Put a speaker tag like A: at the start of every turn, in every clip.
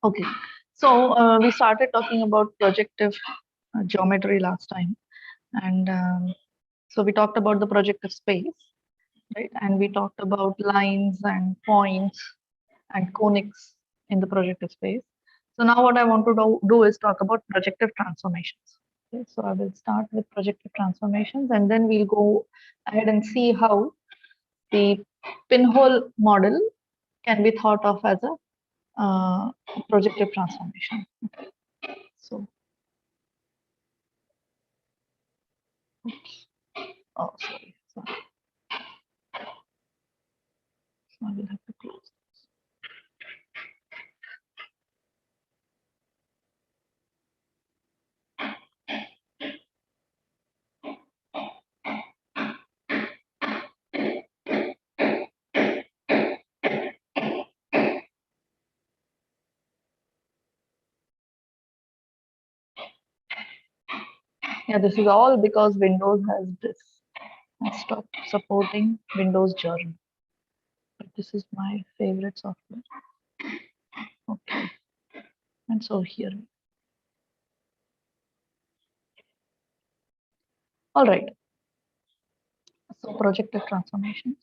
A: Okay, so we started talking about projective geometry last time, and so we talked about the projective space, right? And we talked about lines and points and conics in the projective space. So now what I want to do is talk about projective transformations. Okay, so I will start with projective transformations, and then we'll go ahead and see how the pinhole model can be thought of as a projective transformation. Okay. So, oh, sorry. So I will have to close. Yeah, this is all because Windows has this. I stopped supporting Windows Journal. But this is my favorite software. Okay. And so here. All right. So projective transformations.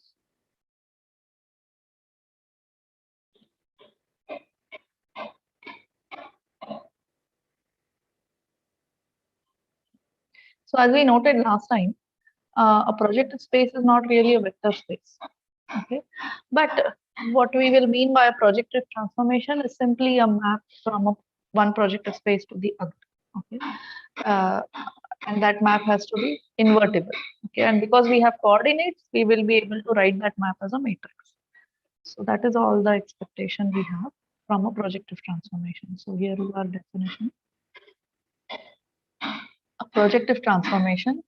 A: So as we noted last time, a projective space is not really a vector space. Okay. But what we will mean by a projective transformation is simply a map from one projective space to the other. Okay. And that map has to be invertible. Okay. And because we have coordinates, we will be able to write that map as a matrix. So that is all the expectation we have from a projective transformation. So here is our definition. A projective transformation.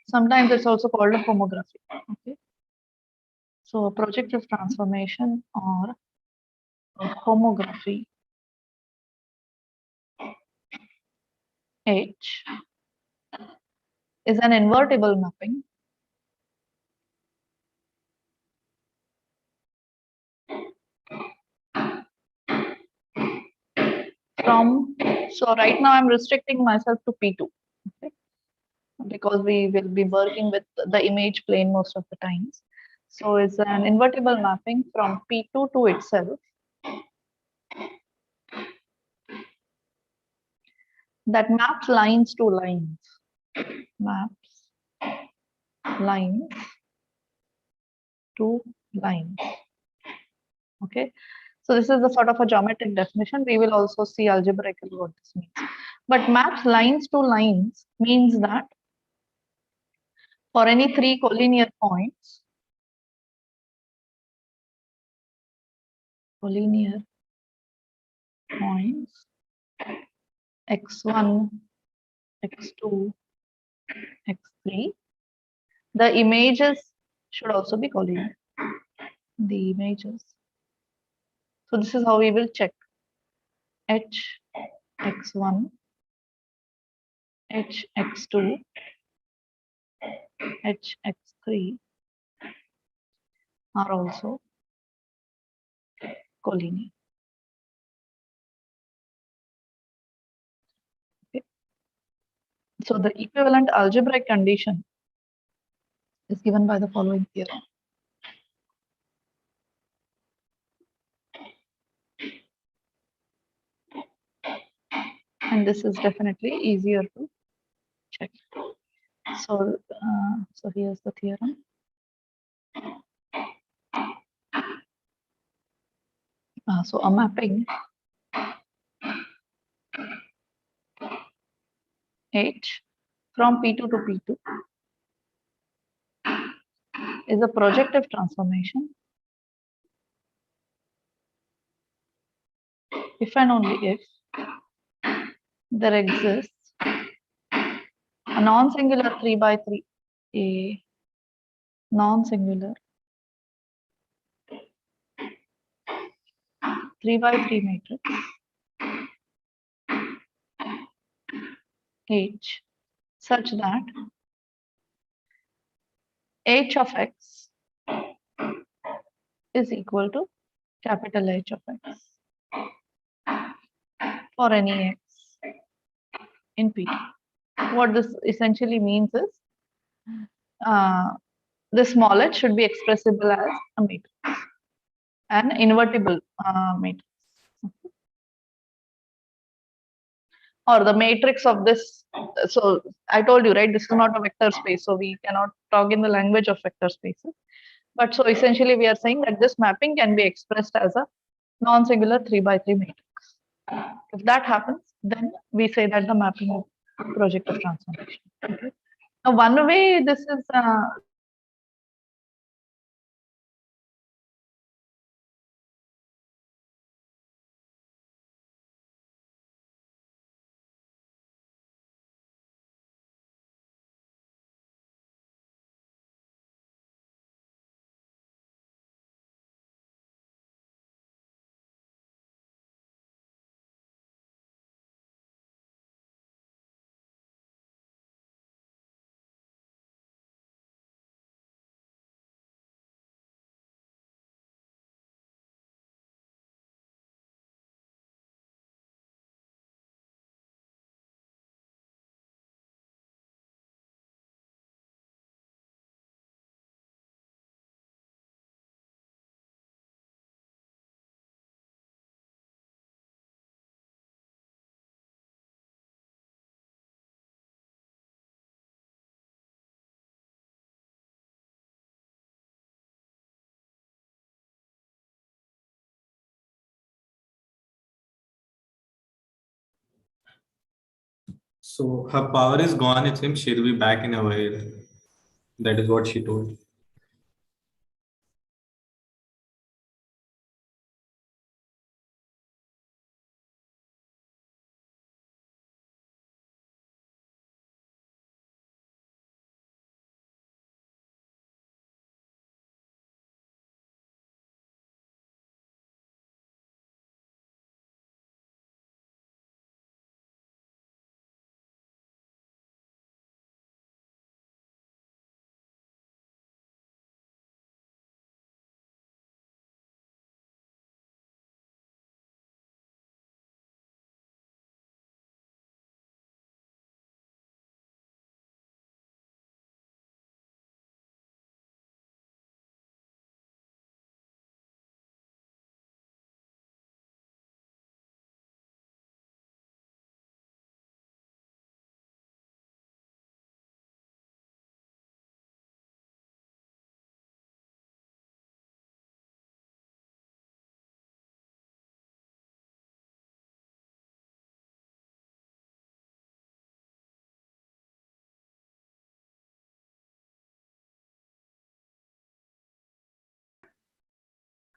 A: Sometimes it's also called a homography. Okay. So a projective transformation or a homography H is an invertible mapping from, so right now I'm restricting myself to P2, okay, because we will be working with the image plane most of the times. So it's an invertible mapping from P2 to itself that maps lines to lines, maps lines to lines. Okay, so this is the sort of a geometric definition. We will also see algebraically what this means. But maps lines to lines means that for any three collinear points, x1, x2, x3, the images should also be collinear. The images. So this is how we will check h x1, h x2, h x3 are also collinear. Okay. So the equivalent algebraic condition is given by the following theorem. And this is definitely easier to check. So, so here's the theorem. So a mapping H from P2 to P2 is a projective transformation if and only if there exists a non-singular 3 by 3, a non-singular 3 by 3 matrix H such that H of x is equal to capital H of x. for any x in P. What this essentially means is the small h should be expressible as a matrix, an invertible matrix, or the matrix of this. So I told you, right, this is not a vector space, so we cannot talk in the language of vector spaces. But so essentially we are saying that this mapping can be expressed as a non-singular 3x3 matrix. If that happens, then we say that the mapping is projective transformation. Okay. Now, one way this is
B: So her power is gone, it seems she'll be back in a while. That is what she told.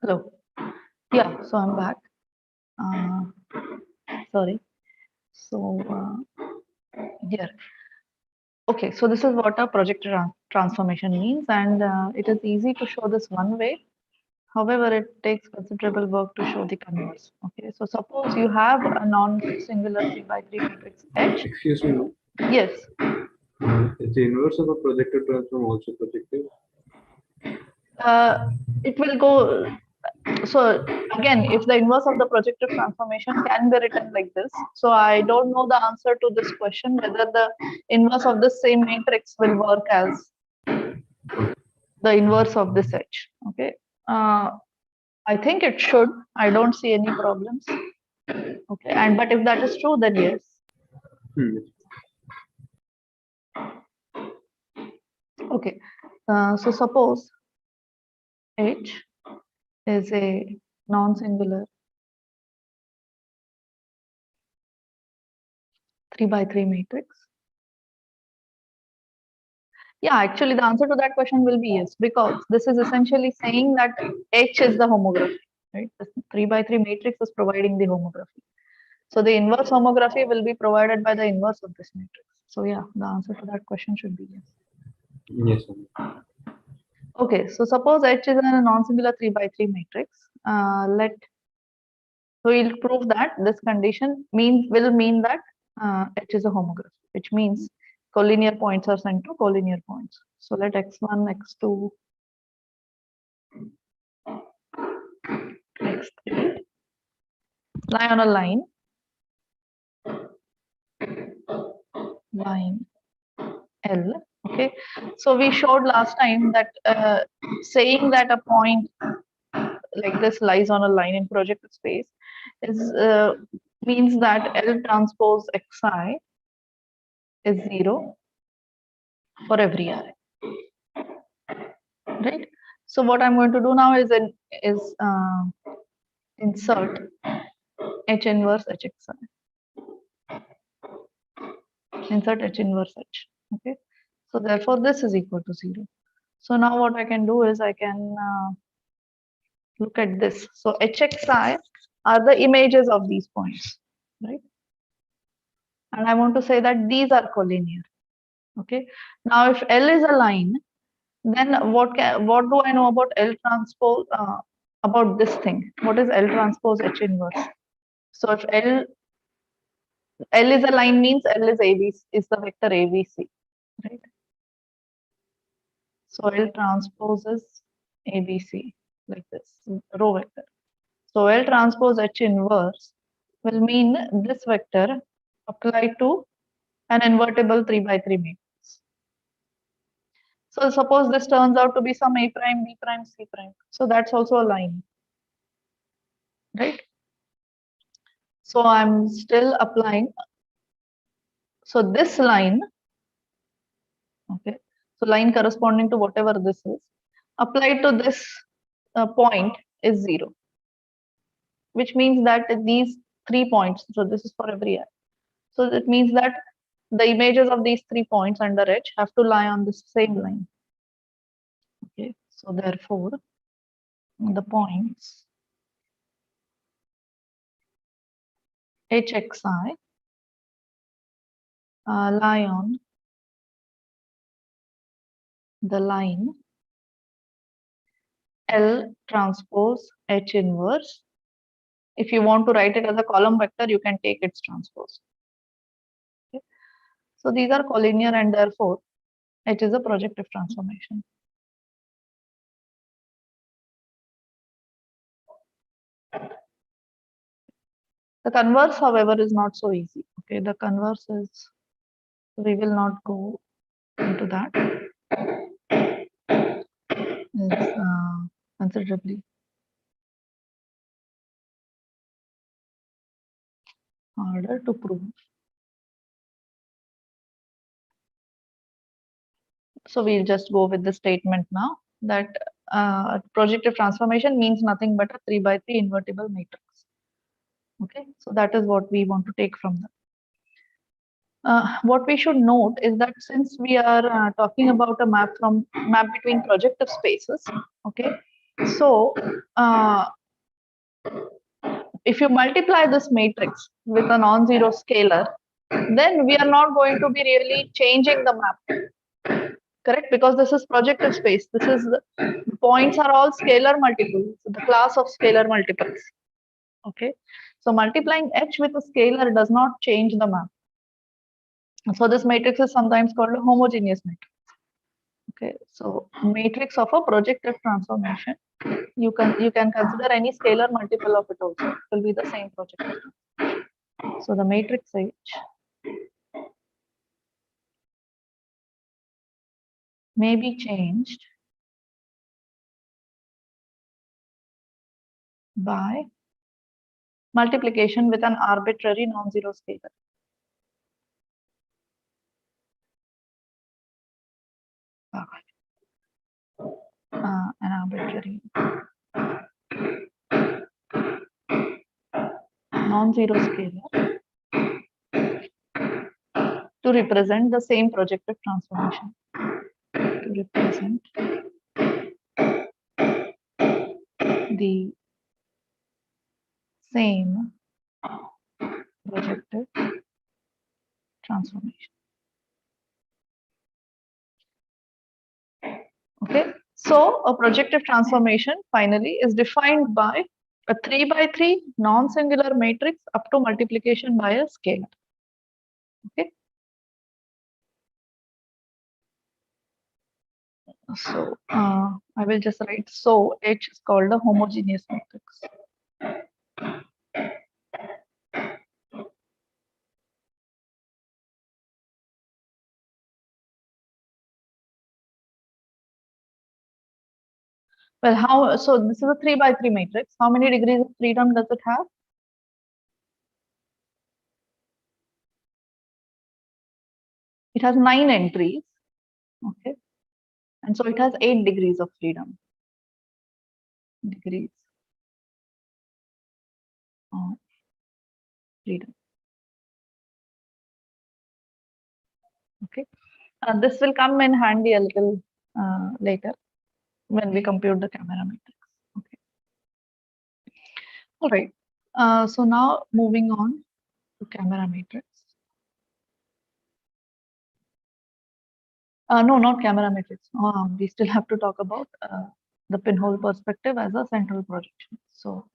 A: hello. Yeah, so I'm back. Sorry. So here. Okay, so this is what a project transformation means, and it is easy to show this one way. However, it takes considerable work to show the converse. Okay, so suppose you have a non-singular 3x3 matrix H.
B: Excuse me, no?
A: Yes.
B: Is the inverse of a projective transform also projective?
A: It will go. So again, if the inverse of the projective transformation can be written like this, so I don't know the answer to this question whether the inverse of the same matrix will work as the inverse of this H. Okay. I think it should. I don't see any problems. Okay. And but if that is true, then yes. Okay. So suppose H is a non-singular 3x3 matrix. Yeah, actually, the answer to that question will be yes, because this is essentially saying that H is the homography, right? The 3x3 matrix is providing the homography. So the inverse homography will be provided by the inverse of this matrix. So yeah, the answer to that question should be yes.
B: Yes, sir.
A: Okay, so suppose H is a non-singular 3x3 matrix. So we'll prove that this condition will mean that H is a homography, which means collinear points are sent to collinear points. So let x1, x2, x3 lie on a line line L. Okay, so we showed last time that saying that a point like this lies on a line in projective space is means that L transpose Xi is 0 for every I, right? So what I'm going to do now is insert H inverse Hxi, insert H inverse H. Okay, so therefore this is equal to 0. So now what I can do is I can look at this. So Hxi are the images of these points, right? And I want to say that these are collinear. Okay. Now, if L is a line, then what do I know about L transpose about this thing? What is L transpose H inverse? So if L is a line means L is ABC is the vector ABC, right? So L transposes ABC like this row vector. So L transpose H inverse will mean this vector applied to an invertible 3 by 3 matrix. So suppose this turns out to be some A prime, B prime, C prime. So that's also a line, right? So I'm still applying. So this line, okay, so line corresponding to whatever this is, applied to this point is 0, which means that these 3 points, so this is for every I. So it means that the images of these 3 points under H have to lie on the same line. Okay, so therefore, the points Hxi lie on the line L transpose H inverse. If you want to write it as a column vector, you can take its transpose. Okay. So these are collinear and therefore H is a projective transformation. The converse, however, is not so easy. Okay, the converse is, we will not go into that. It's considerably harder to prove. So we'll just go with the statement now that projective transformation means nothing but a 3 by 3 invertible matrix. Okay, so that is what we want to take from that. What we should note is that since we are talking about a map between projective spaces, okay, so if you multiply this matrix with a non-zero scalar, then we are not going to be really changing the map, correct? Because this is projective space. This is the points are all scalar multiples, the class of scalar multiples. Okay, so multiplying H with a scalar does not change the map. So this matrix is sometimes called a homogeneous matrix. Okay, so matrix of a projective transformation. You can consider any scalar multiple of it also. It will be the same projective. So the matrix H may be changed by multiplication with an arbitrary non-zero scalar. An arbitrary non-zero scalar to represent the same projective transformation. To represent the same projective transformation. Okay, so a projective transformation finally is defined by a 3 by 3 non-singular matrix up to multiplication by a scalar. Okay, so I will just write, so H is called a homogeneous matrix. Well, how, so this is a 3 by 3 matrix. How many degrees of freedom does it have? It has 9 entries, okay? And so it has 8 degrees of freedom. Degrees of freedom. Okay. This will come in handy a little later when we compute the camera matrix. Okay. All right. So now moving on to camera matrix. No, not camera matrix. We still have to talk about the pinhole perspective as a central projection. So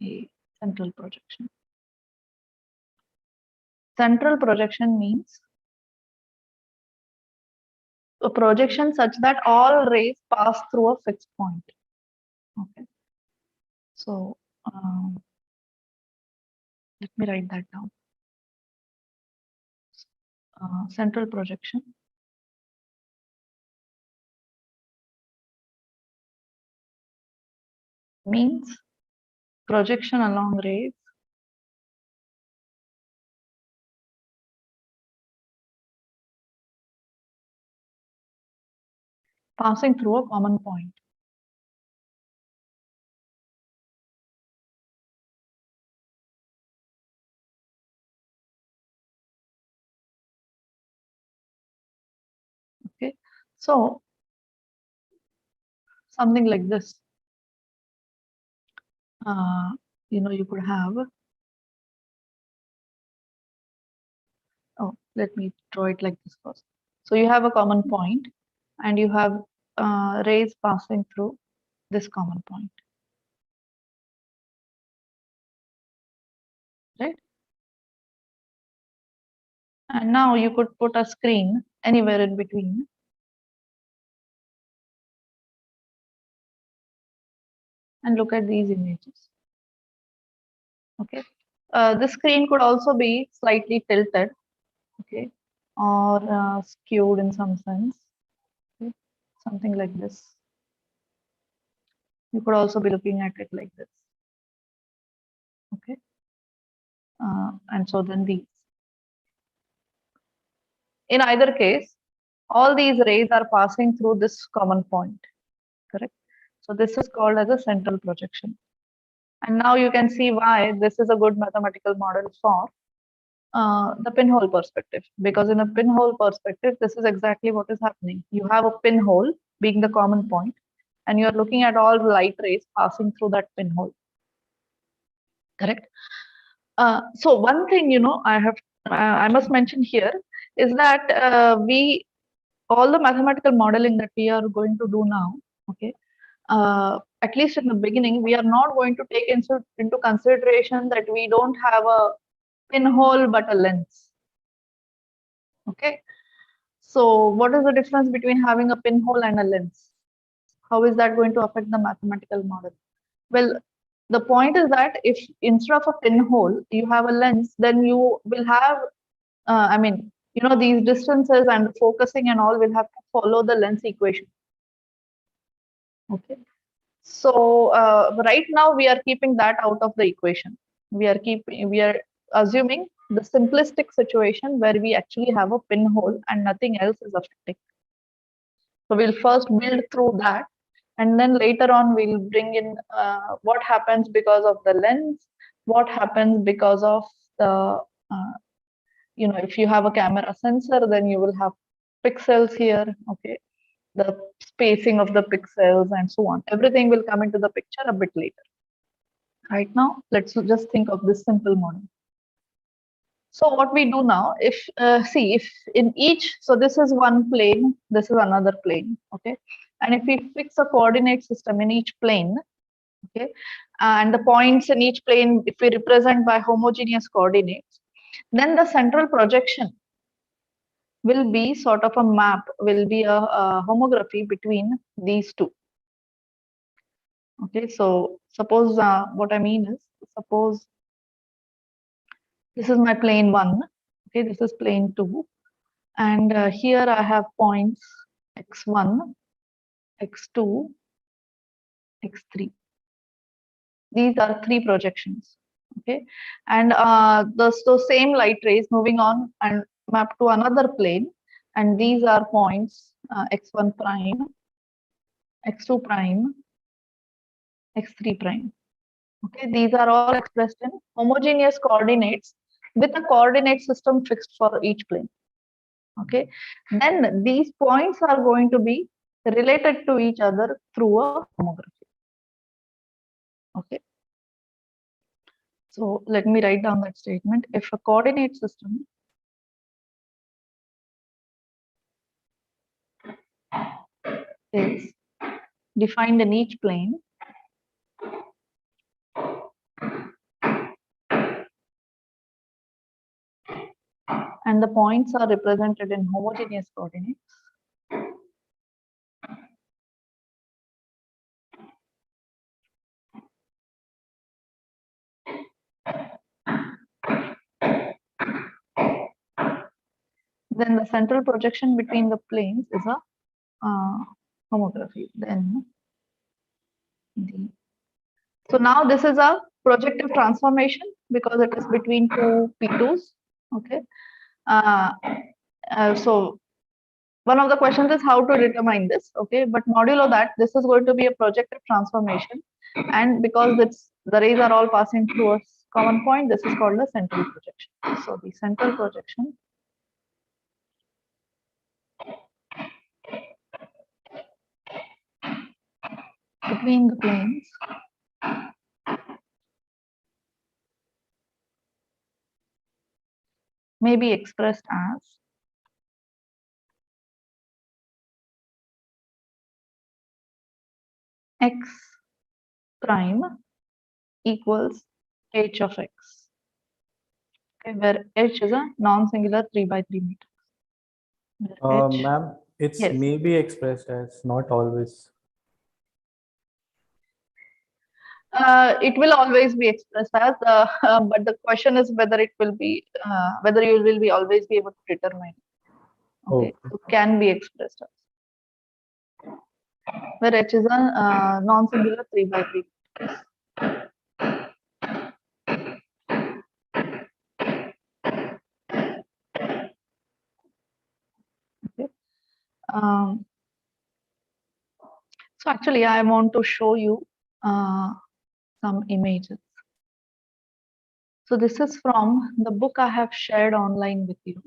A: a central projection. Central projection means a projection such that all rays pass through a fixed point. Okay. So let me write that down. Central projection means projection along rays passing through a common point. Okay, so something like this. You could have. Oh, let me draw it like this first. So you have a common point, and you have rays passing through this common point, right? And now you could put a screen anywhere in between. And look at these images. Okay, the screen could also be slightly tilted, okay, or skewed in some sense, okay? Something like this. You could also be looking at it like this, okay, and so then these. In either case, all these rays are passing through this common point, correct? So this is called as a central projection. And now you can see why this is a good mathematical model for the pinhole perspective, because in a pinhole perspective, this is exactly what is happening. You have a pinhole being the common point, and you are looking at all the light rays passing through that pinhole, correct? So one thing, I must mention here is that all the mathematical modeling that we are going to do now, okay, at least in the beginning, we are not going to take into consideration that we don't have a pinhole but a lens. Okay, so what is the difference between having a pinhole and a lens? How is that going to affect the mathematical model? Well, the point is that if instead of a pinhole you have a lens, then you will have, these distances and focusing and all will have to follow the lens equation. Okay, so right now we are keeping that out of the equation. We are assuming the simplistic situation where we actually have a pinhole and nothing else is affecting. So we'll first build through that, and then later on we'll bring in what happens because of the lens, what happens because of the, if you have a camera sensor, then you will have pixels here, okay, the spacing of the pixels and so on. Everything will come into the picture a bit later. Right now, let's just think of this simple model. So what we do now, if in each, so this is one plane, this is another plane, okay, and if we fix a coordinate system in each plane, okay, and the points in each plane, if we represent by homogeneous coordinates, Then the central projection will be sort of a map, will be a homography between these two. Okay, so suppose what I mean is, suppose this is my plane 1, okay, this is plane 2, and here I have points x1, x2, x3. These are 3 projections, okay, and those same light rays moving on and map to another plane, and these are points x1 prime, x2 prime, x3 prime. Okay, these are all expressed in homogeneous coordinates with a coordinate system fixed for each plane. Okay, then these points are going to be related to each other through a homography. Okay, so let me write down that statement. If a coordinate system is defined in each plane, and the points are represented in homogeneous coordinates, then the central projection between the planes is a homography. Then so now this is a projective transformation because it is between two P2s. Okay. So one of the questions is how to determine this. Okay, but modulo that this is going to be a projective transformation, and because the rays are all passing through a common point, this is called a central projection. So the central projection between the planes may be expressed as x prime equals h of x, okay, where h is a non-singular 3 by 3 meter.
C: Ma'am, it's
A: Yes.
C: maybe expressed as, not always.
A: It will always be expressed as, but the question is whether it will be, whether you will be always be able to determine. Okay, so can be expressed as, where h is a non-singular 3 by 3. Okay. So actually, I want to show you some images. So this is from the book I have shared online with you.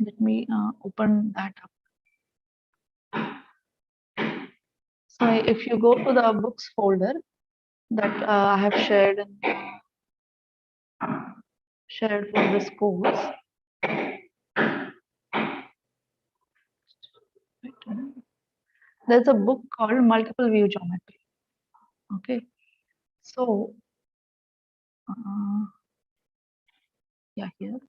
A: Let me open that up. So if you go to the books folder that I have shared for this course, there's a book called Multiple View Geometry. Okay, so yeah, here.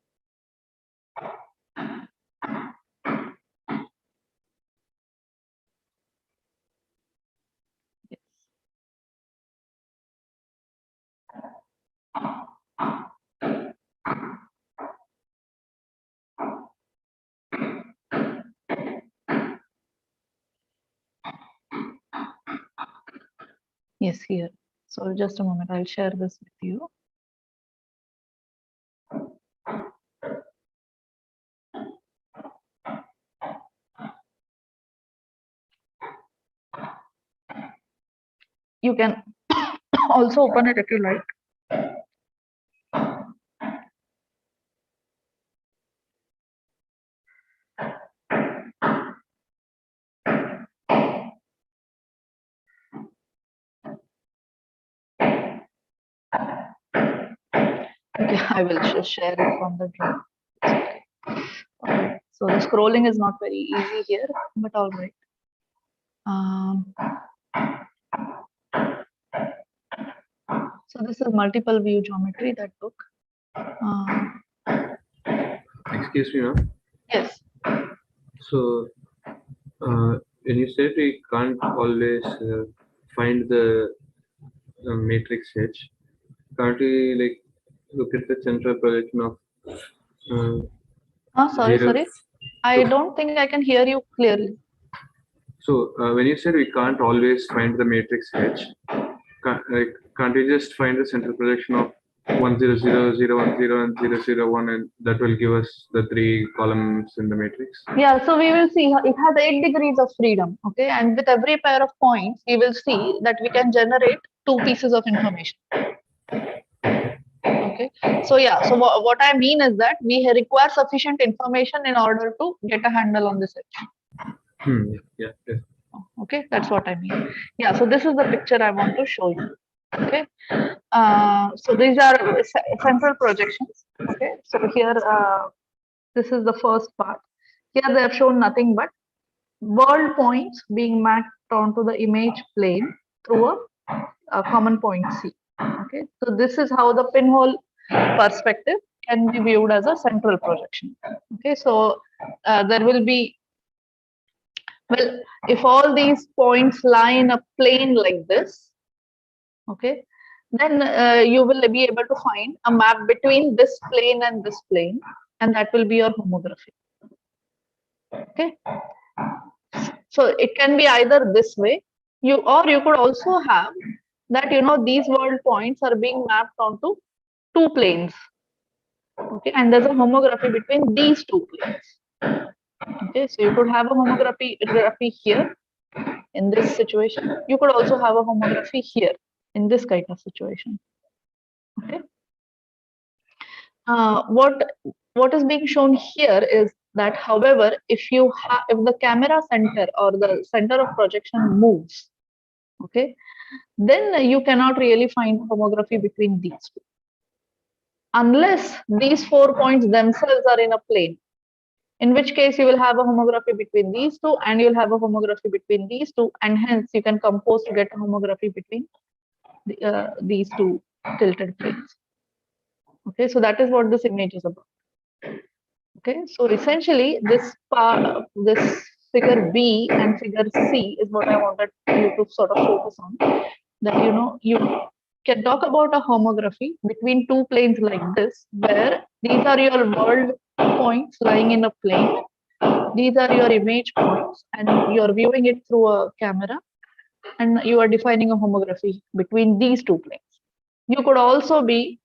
A: Yes. Yes, here. So just a moment, I'll share this with you. You can also open it if you like. Okay, I will just share it from the drawer. Okay. So the scrolling is not very easy here, but all right. So this is multiple view geometry, that book.
D: Excuse me, ma'am.
A: Yes.
D: So, when you said we can't always find the matrix H, can't we like look at the central projection of
A: Sorry,
D: zero?
A: sorry. I don't think I can hear you clearly.
D: So, when you said we can't always find the matrix H, can't we just find the central projection of 1 0 0 0 1 0 and 0 0 1, and that will give us the 3 columns in the matrix?
A: Yeah, so we will see it has 8 degrees of freedom. Okay, and with every pair of points, we will see that we can generate 2 pieces of information. Okay, so yeah, so what I mean is that we require sufficient information in order to get a handle on this edge.
D: Yeah.
A: Okay, that's what I mean. Yeah, so this is the picture I want to show you. Okay, so these are central projections. Okay, so here this is the first part. Here they have shown nothing but world points being mapped onto the image plane through a common point C. Okay, so this is how the pinhole perspective can be viewed as a central projection. Okay, so there will be, well, if all these points lie in a plane like this, okay, then you will be able to find a map between this plane and this plane, and that will be your homography. Okay, so it can be either this way, you could also have that these world points are being mapped onto 2 planes. Okay, and there's a homography between these 2 planes. Okay, so you could have a homography here in this situation. You could also have a homography here in this kind of situation. Okay. What is being shown here is that, however, if the camera center or the center of projection moves, okay, then you cannot really find homography between these 2, unless these 4 points themselves are in a plane, in which case you will have a homography between these 2 and you'll have a homography between these 2, and hence you can compose to get a homography between these 2 tilted planes. Okay, so that is what this image is about. Okay, so essentially this figure B and figure C is what I wanted you to sort of focus on, that you can talk about a homography between 2 planes like this, where these are your world points lying in a plane, these are your image points, and you're viewing it through a camera, and you are defining a homography between these 2 planes. You could also be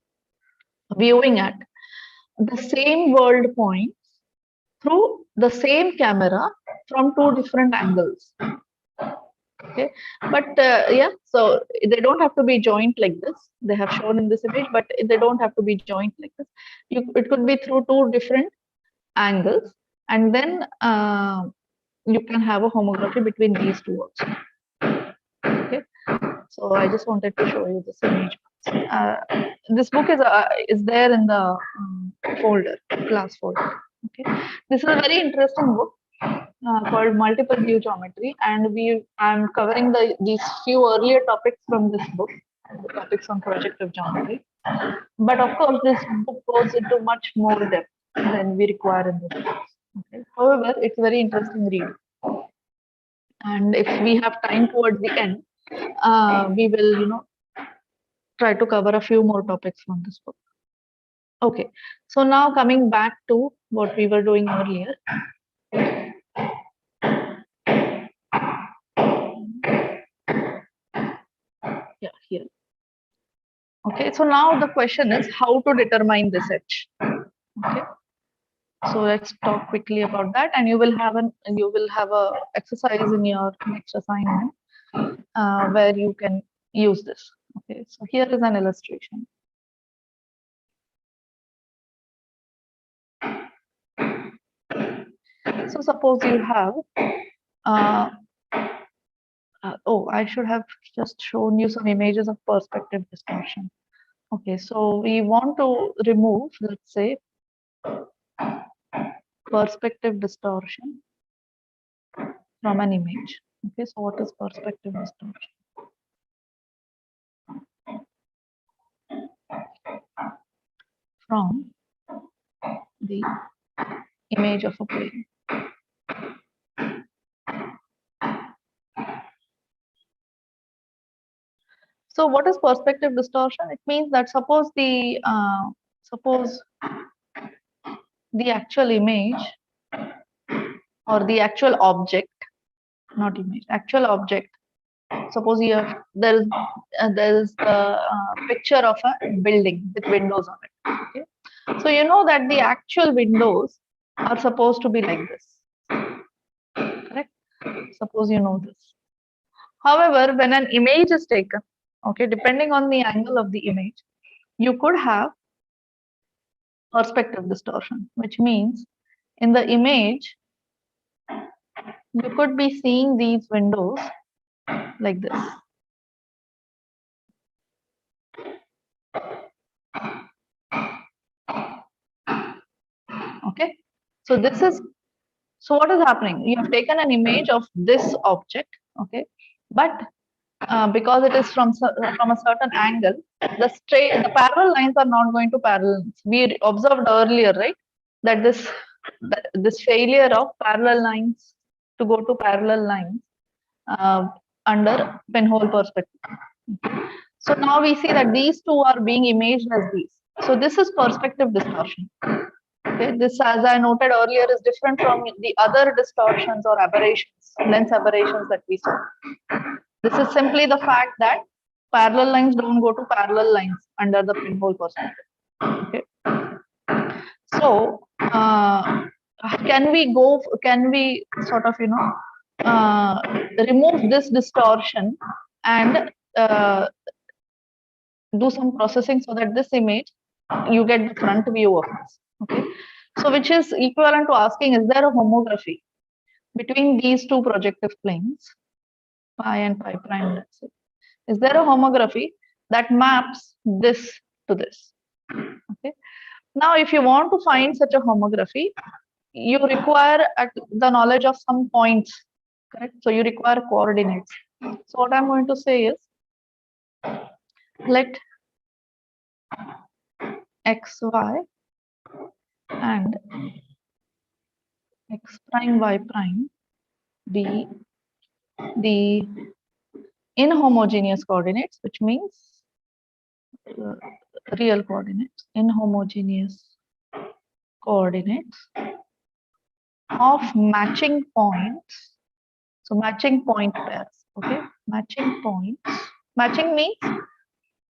A: viewing at the same world points through the same camera from 2 different angles. Okay, but yeah, so they don't have to be joint like this. They have shown in this image, but they don't have to be joint like this. It could be through 2 different angles, and then you can have a homography between these 2 also. Okay, so I just wanted to show you this image. This book is there in the folder, class folder. Okay, this is a very interesting book called Multiple View Geometry, and I'm covering these few earlier topics from this book, the topics on projective geometry. But of course, this book goes into much more depth than we require in this book. Okay. However, it's very interesting read, and if we have time towards the end, we will try to cover a few more topics from this book. Okay, so now coming back to what we were doing earlier. Yeah, here. Okay, so now the question is how to determine this edge. Okay, so let's talk quickly about that, and you will have a exercise in your next assignment where you can use this. Okay, so here is an illustration. So suppose you have oh, I should have just shown you some images of perspective distortion. Okay, so we want to remove, let's say, perspective distortion from an image. Okay, so what is perspective distortion? from the image of a plane. So what is perspective distortion? It means that suppose the actual image or the actual object, not image, actual object. Suppose there is a picture of a building with windows on it. Okay, so you know that the actual windows are supposed to be like this, correct? Suppose you know this. However, when an image is taken, okay, depending on the angle of the image, you could have perspective distortion, which means in the image you could be seeing these windows like this. Okay, so what is happening? You have taken an image of this object, okay, but because it is from a certain angle, the parallel lines are not going to parallel. We observed earlier, right, that this failure of parallel lines to go to parallel lines under pinhole perspective. So now we see that these two are being imaged as these. So this is perspective distortion. Okay, this, as I noted earlier, is different from the other distortions or aberrations, lens aberrations that we saw. This is simply the fact that parallel lines don't go to parallel lines under the pinhole perspective. Okay. So can we sort of remove this distortion and do some processing so that this image you get the front view of this. Okay, so which is equivalent to asking, is there a homography between these two projective planes, pi and pi prime, let's say? Is there a homography that maps this to this? Okay, now if you want to find such a homography, you require the knowledge of some points, correct? So you require coordinates. So what I'm going to say is, let xy and x prime y prime be the inhomogeneous coordinates, which means real coordinates, inhomogeneous coordinates of matching points. So matching point pairs. Okay, matching points. Matching means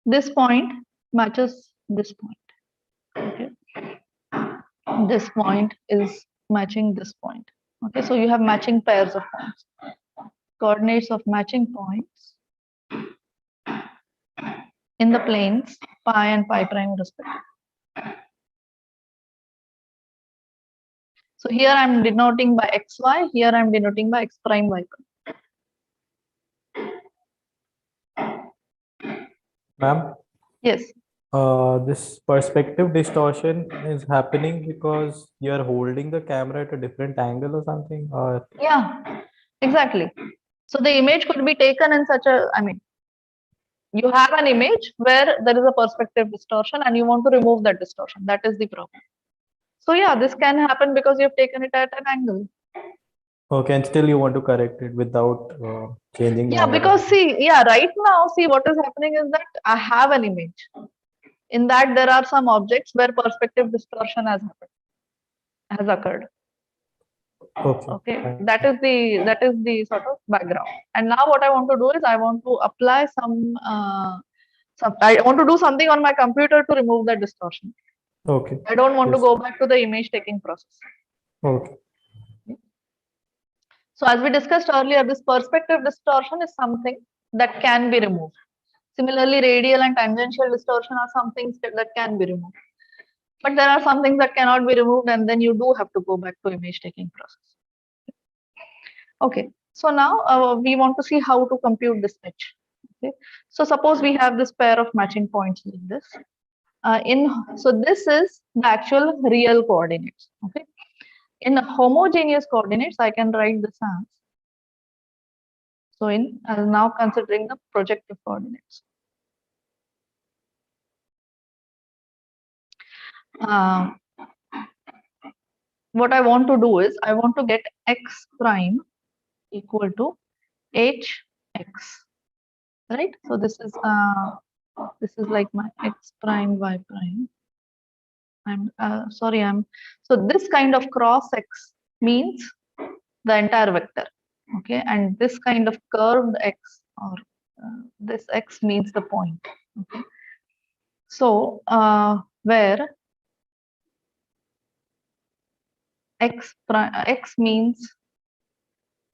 A: this point matches this point. Okay, this point is matching this point. Okay, so you have matching pairs of points. Coordinates of matching points in the planes pi and pi prime respectively. So here I am denoting by xy, here I am denoting by x prime y prime.
C: Ma'am,
A: Yes.
C: this perspective distortion is happening because you are holding the camera at a different angle or something, or
A: Yeah, exactly. So the image could be taken in such a, you have an image where there is a perspective distortion and you want to remove that distortion. That is the problem. So yeah, this can happen because you have taken it at an angle.
C: okay, and still you want to correct it without changing the
A: Yeah,
C: angle.
A: because see, yeah, right now, see what is happening is that I have an image. In that there are some objects where perspective distortion has occurred. Okay,
C: fine.
A: that is the sort of background. And now what I want to do is I want to apply I want to do something on my computer to remove that distortion.
C: Okay.
A: I don't want to
C: Yes.
A: go back to the image taking process.
C: Okay.
A: So as we discussed earlier, this perspective distortion is something that can be removed. Similarly, radial and tangential distortion are some things that can be removed. But there are some things that cannot be removed, and then you do have to go back to image taking process. Okay, so now we want to see how to compute this H. Okay, so suppose we have this pair of matching points like this. So this is the actual real coordinates. Okay, in homogeneous coordinates, I can write this as. So I'm now considering the projective coordinates. what I want to do is I want to get x prime equal to hx, right? So this is like my x prime, y prime. So this kind of cross x means the entire vector, okay, and this kind of curved x, or this x means the point, okay. So where x means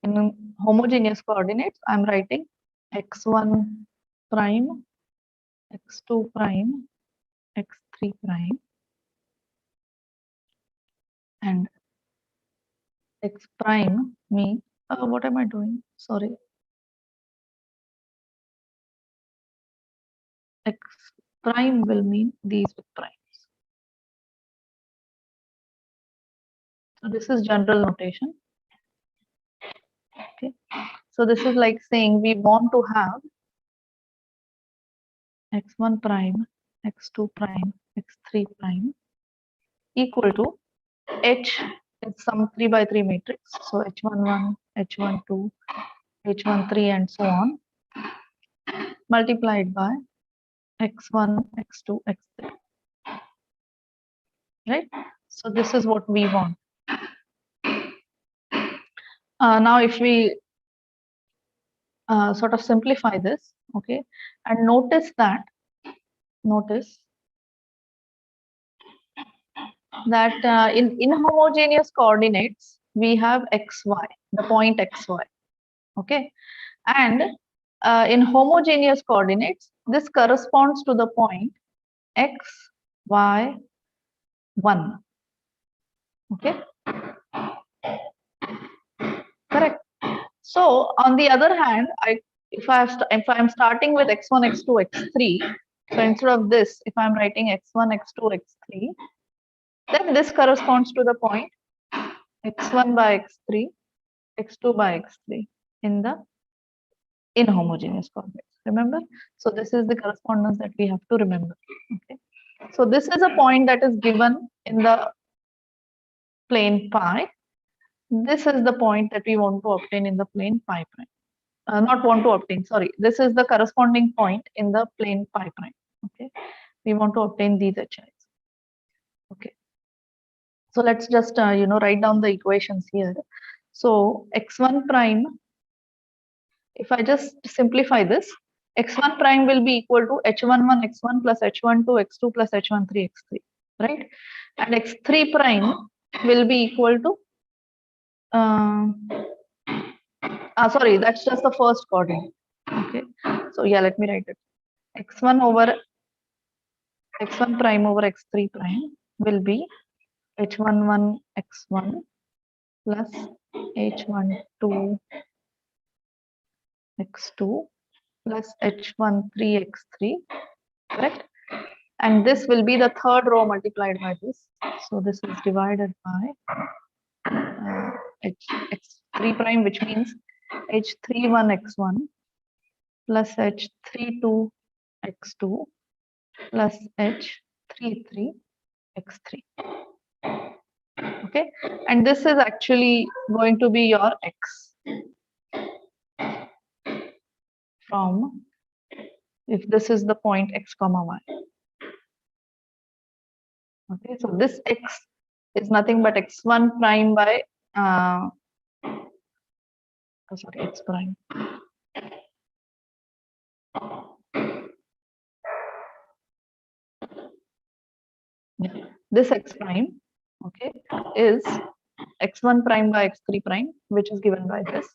A: in homogeneous coordinates, I'm writing x1 prime, x2 prime, x3 prime, and x prime means, what am I doing? Sorry. X prime will mean these with primes. So this is general notation. Okay. So this is like saying we want to have x1 prime, x2 prime, x3 prime equal to h is some 3 by 3 matrix. So h11, h12, h13 and so on, multiplied by x1, x2, x3. Right? So this is what we want. Now if we sort of simplify this, okay, and notice that in homogeneous coordinates we have xy, the point xy, okay, and in homogeneous coordinates this corresponds to the point x, y, 1, okay, correct. So on the other hand, if I'm starting with x1, x2, x3, so instead of this, if I'm writing x1, x2, x3, then this corresponds to the point x1 by x3, x2 by x3 in the inhomogeneous coordinates. Remember? So this is the correspondence that we have to remember. Okay. So this is a point that is given in the plane pi. This is the point that we want to obtain in the plane pi prime. Not want to obtain, sorry. This is the corresponding point in the plane pi prime. Okay. We want to obtain these HIs. Okay. So let's just write down the equations here. So x1 prime, if I just simplify this, x1 prime will be equal to h11 x1 plus h12 x2 plus h13 x3, right? And x3 prime will be equal to sorry, that's just the first coordinate. Okay, so yeah, let me write it. x1 prime over x3 prime will be h11 x1 plus h12 x2 plus h13 x3, correct? And this will be the third row multiplied by this. So this is divided by h3 prime, which means h31 x1 plus h32 x2 plus h33 x3. Okay, and this is actually going to be your x from, if this is the point x comma y. Okay, so this x is nothing but x1 prime by sorry, x prime. Yeah. This x prime, okay, is x1 prime by x3 prime, which is given by this.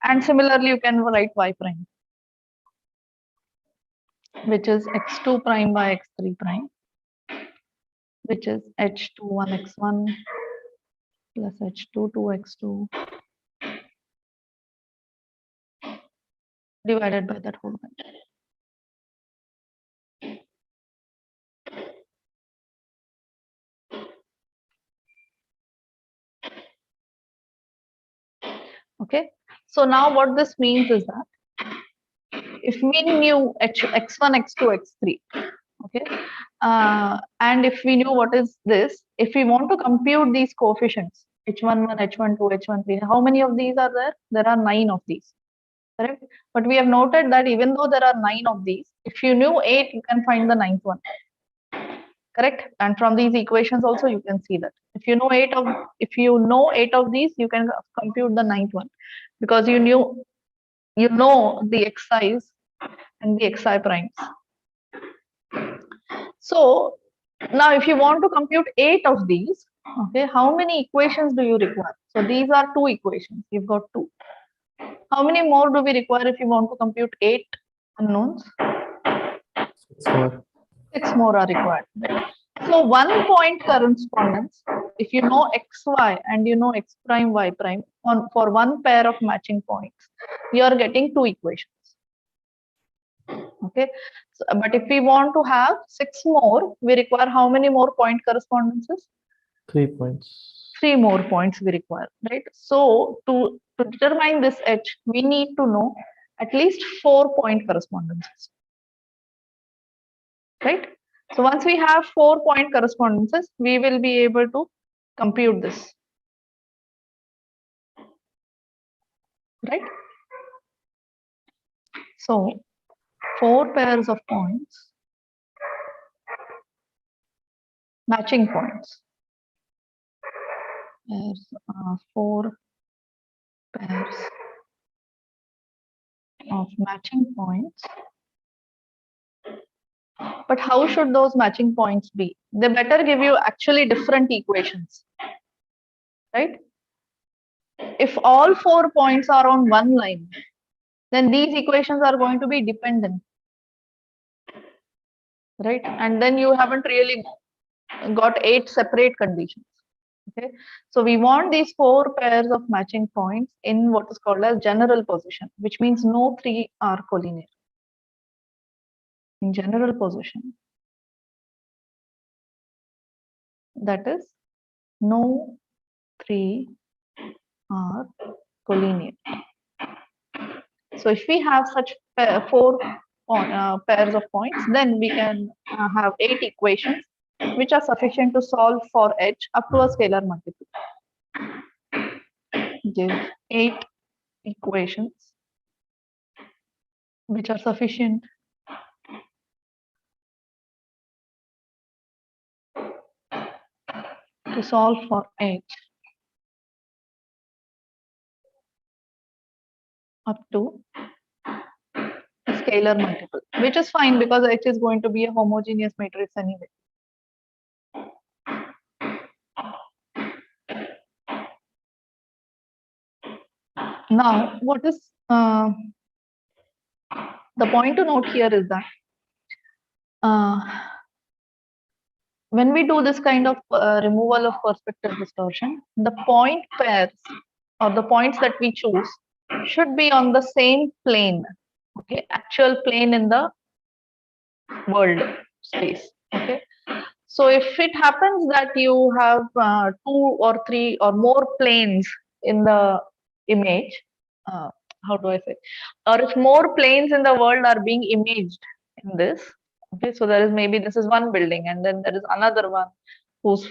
A: And similarly, you can write y prime, which is x2 prime by x3 prime, which is h21 x1 plus h22 x2 divided by that whole bunch. Okay, so now what this means is that if we knew x1, x2, x3, okay, And if we knew what is this, if we want to compute these coefficients, h11, h12, h13, how many of these are there? There are 9 of these, correct? But we have noted that even though there are 9 of these, if you knew 8, you can find the ninth one, correct? And from these equations also you can see that if you know 8 of these, you can compute the ninth one, because you know the xi's and the xi primes. So now if you want to compute 8 of these, okay, how many equations do you require? So these are 2 equations, you've got 2. How many more do we require if you want to compute 8 unknowns?
C: 6 more.
A: 6 more are required. So 1 point correspondence, if you know xy and you know x prime y prime for 1 pair of matching points, you are getting 2 equations. Okay, so, but if we want to have 6 more, we require how many more point correspondences?
C: 3 points.
A: 3 more points we require, right? So to determine this h, we need to know at least 4 point correspondences, right? So once we have 4 point correspondences, we will be able to compute this, right? So 4 pairs of points, matching points. There's 4 pairs of matching points. But how should those matching points be? They better give you actually different equations, right? If all 4 points are on one line, then these equations are going to be dependent, right? And then you haven't really got 8 separate conditions. Okay, so we want these 4 pairs of matching points in what is called as general position, which means no 3 are collinear. In general position, that is, no 3 are collinear. So if we have such 4 pairs of points, then we can have 8 equations which are sufficient to solve for h up to a scalar multiple. Give 8 equations which are sufficient to solve for h up to a scalar multiple, which is fine because h is going to be a homogeneous matrix anyway. Now, what is the point to note here is that when we do this kind of removal of perspective distortion, the point pairs or the points that we choose should be on the same plane, okay, actual plane in the world space. Okay, so if it happens that you have 2 or 3 or more planes in the image, how do I say, or if more planes in the world are being imaged in this, okay, so there is maybe this is one building and then there is another one whose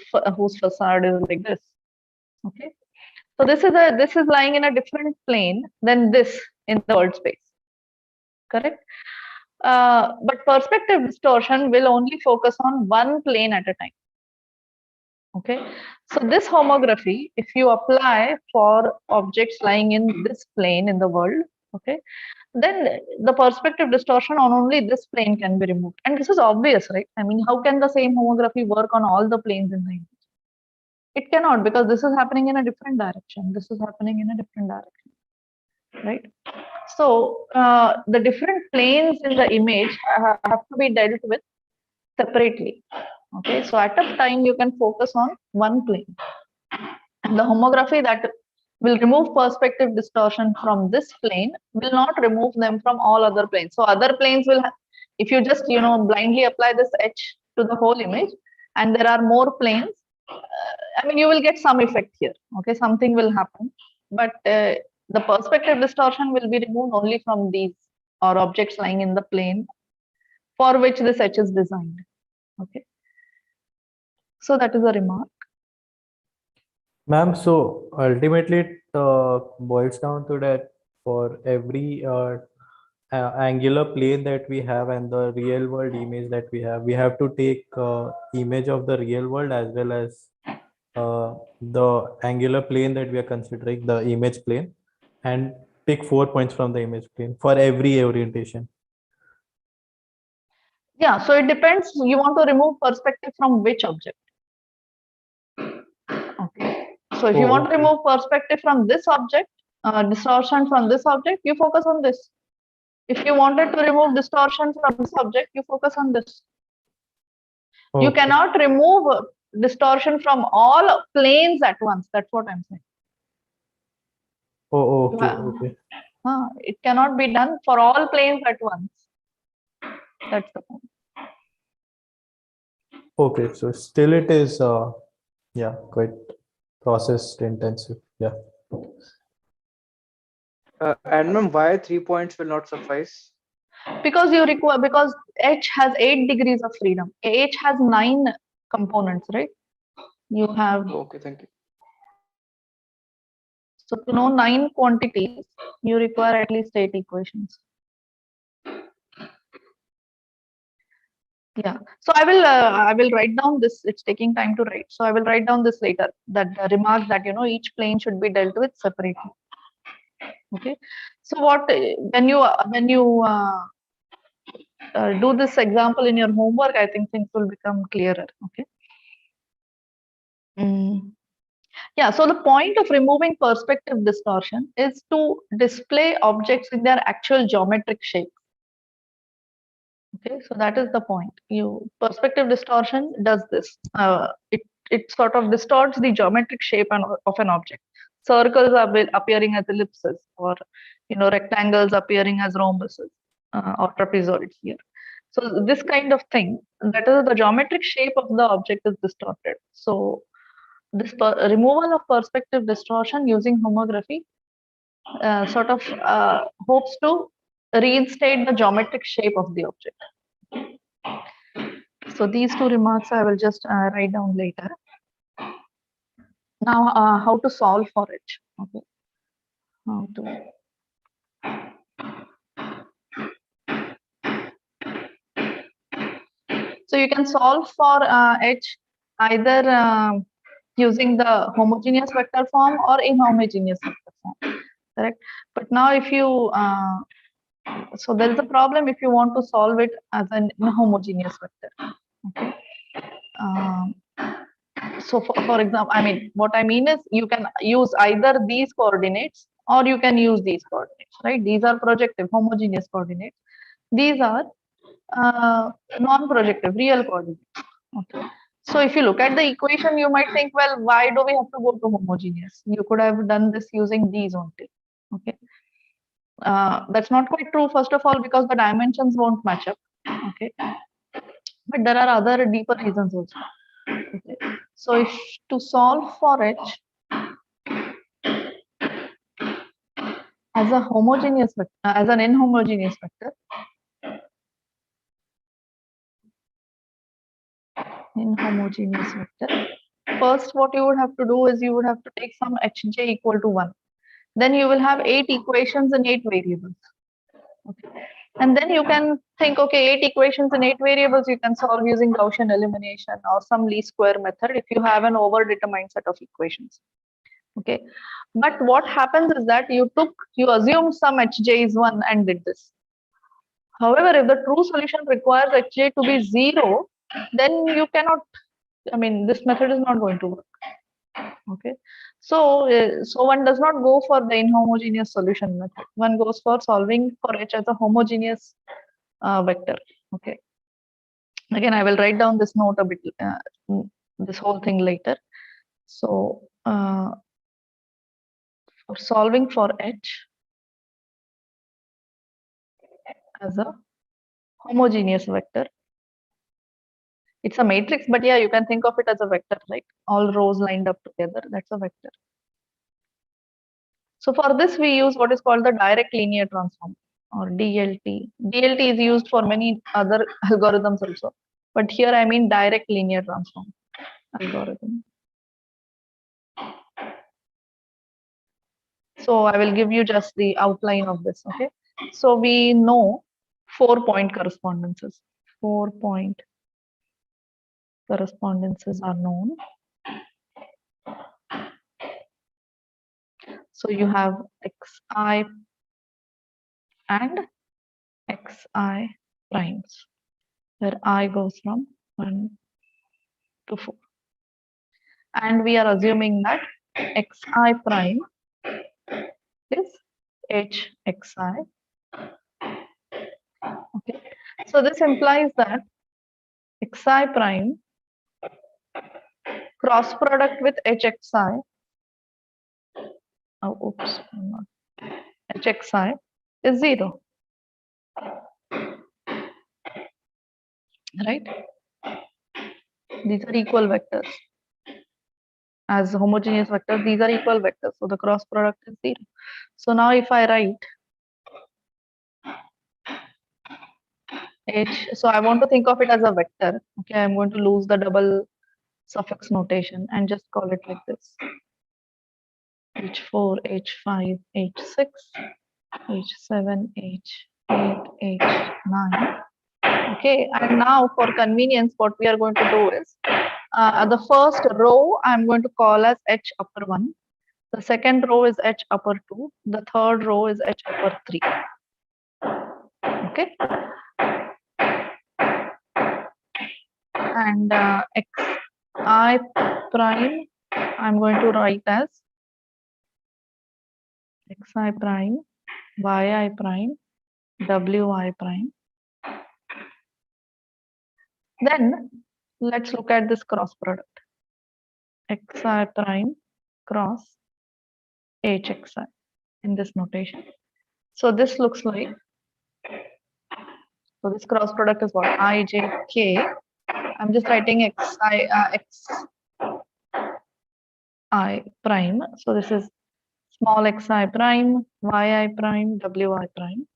A: facade is like this. Okay, so this is lying in a different plane than this in the world space, correct? But perspective distortion will only focus on one plane at a time. Okay, so this homography, if you apply for objects lying in this plane in the world, okay, then the perspective distortion on only this plane can be removed. And this is obvious, right? I mean, how can the same homography work on all the planes in the image? It cannot, because this is happening in a different direction. This is happening in a different direction, right? So the different planes in the image have to be dealt with separately. Okay, so at a time you can focus on one plane. And the homography that will remove perspective distortion from this plane will not remove them from all other planes. So other planes will, if you just blindly apply this H to the whole image, and there are more planes, I mean, you will get some effect here. Okay, something will happen, but the perspective distortion will be removed only from these or objects lying in the plane for which this H is designed. Okay. So that is a remark.
C: Ma'am, so ultimately it boils down to that for every angular plane that we have and the real world image that we have to take image of the real world as well as the angular plane that we are considering, the image plane, and pick 4 points from the image plane for every orientation.
A: Yeah, so it depends. You want to remove perspective from which object? Okay. So if you
C: Oh,
A: want to
C: okay.
A: remove perspective from this object, distortion from this object, you focus on this. If you wanted to remove distortion from this object, you focus on this. You
C: Okay.
A: cannot remove distortion from all planes at once. That's what I'm saying.
C: Oh,
A: You
C: okay,
A: have-
C: okay.
A: It cannot be done for all planes at once. That's the point.
C: Okay, so still it is yeah, quite process intensive. Yeah.
E: And ma'am, why 3 points will not suffice?
A: Because you require, because H has 8 degrees of freedom. H has 9 components, right? You have,
E: Okay, thank you.
A: so to know 9 quantities, you require at least 8 equations. Yeah. So I will write down this. It's taking time to write. So I will write down this later. That the remark that each plane should be dealt with separately. Okay. So what when you do this example in your homework, I think things will become clearer. Okay. Yeah, so the point of removing perspective distortion is to display objects in their actual geometric shape. Okay, so that is the point. Perspective distortion does this. It sort of distorts the geometric shape of an object. Circles are appearing as ellipses, or rectangles appearing as rhombuses or trapezoids here. So this kind of thing, that is the geometric shape of the object is distorted. So this removal of perspective distortion using homography sort of hopes to reinstate the geometric shape of the object. So these two remarks I will just write down later. Now, how to solve for it? Okay. How to? So you can solve for H either using the homogeneous vector form or inhomogeneous vector form, correct? But now if you so there is a problem if you want to solve it as an inhomogeneous vector. Okay. So for example, what I mean is you can use either these coordinates or you can use these coordinates, right? These are projective homogeneous coordinates. These are non-projective real coordinates. Okay. So if you look at the equation, you might think, well, why do we have to go to homogeneous? You could have done this using these only. Okay. That's not quite true, first of all, because the dimensions won't match up. Okay. But there are other deeper reasons also. Okay. So if to solve for H as a homogeneous vector, as an inhomogeneous vector, first what you would have to do is you would have to take some Hj equal to 1. Then you will have 8 equations in 8 variables. Okay. And then you can think, okay, 8 equations in 8 variables you can solve using Gaussian elimination or some least square method if you have an overdetermined set of equations. Okay. But what happens is that you assumed some Hj is 1 and did this. However, if the true solution requires Hj to be 0, then you cannot, this method is not going to work. Okay. So one does not go for the inhomogeneous solution method. One goes for solving for H as a homogeneous vector. Okay. Again, I will write down this note a bit, this whole thing later. So for solving for H as a homogeneous vector, it's a matrix, but yeah, you can think of it as a vector, like all rows lined up together. That's a vector. So for this, we use what is called the direct linear transform, or DLT. DLT is used for many other algorithms also. but here I mean direct linear transform algorithm. So I will give you just the outline of this, okay? So we know 4-point correspondences. 4-point correspondences are known. So you have xi and xi primes, where I goes from 1 to 4. And we are assuming that xi prime is hxi. Okay, so this implies that xi prime cross product with hxi. Oh, oops, not hxi is 0, right? These are equal vectors. As homogeneous vectors, these are equal vectors. So the cross product is 0. So now if I write h, so I want to think of it as a vector. Okay, I'm going to lose the double suffix notation and just call it like this: h4, h5, h6, h7, h8, h9. Okay, and now for convenience, what we are going to do is the first row I'm going to call as h upper 1. The second row is h upper 2. The third row is h upper 3. Okay. And xi prime, I'm going to write as xi prime, yi prime, wi prime. Then let's look at this cross product. Xi prime cross hxi in this notation. So this looks like, so this cross product is what? ijk. I'm just writing xi prime. So this is small xi prime, yi prime, wi prime.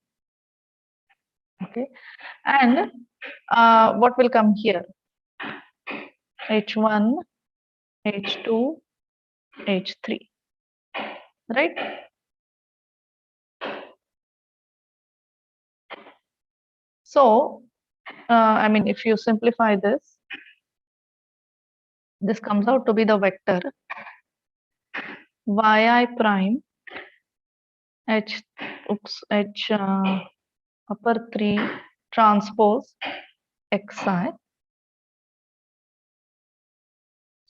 A: Okay, and what will come here? h1, h2, h3, right? So, I mean, if you simplify this, this comes out to be the vector yi prime h upper 3 transpose xi,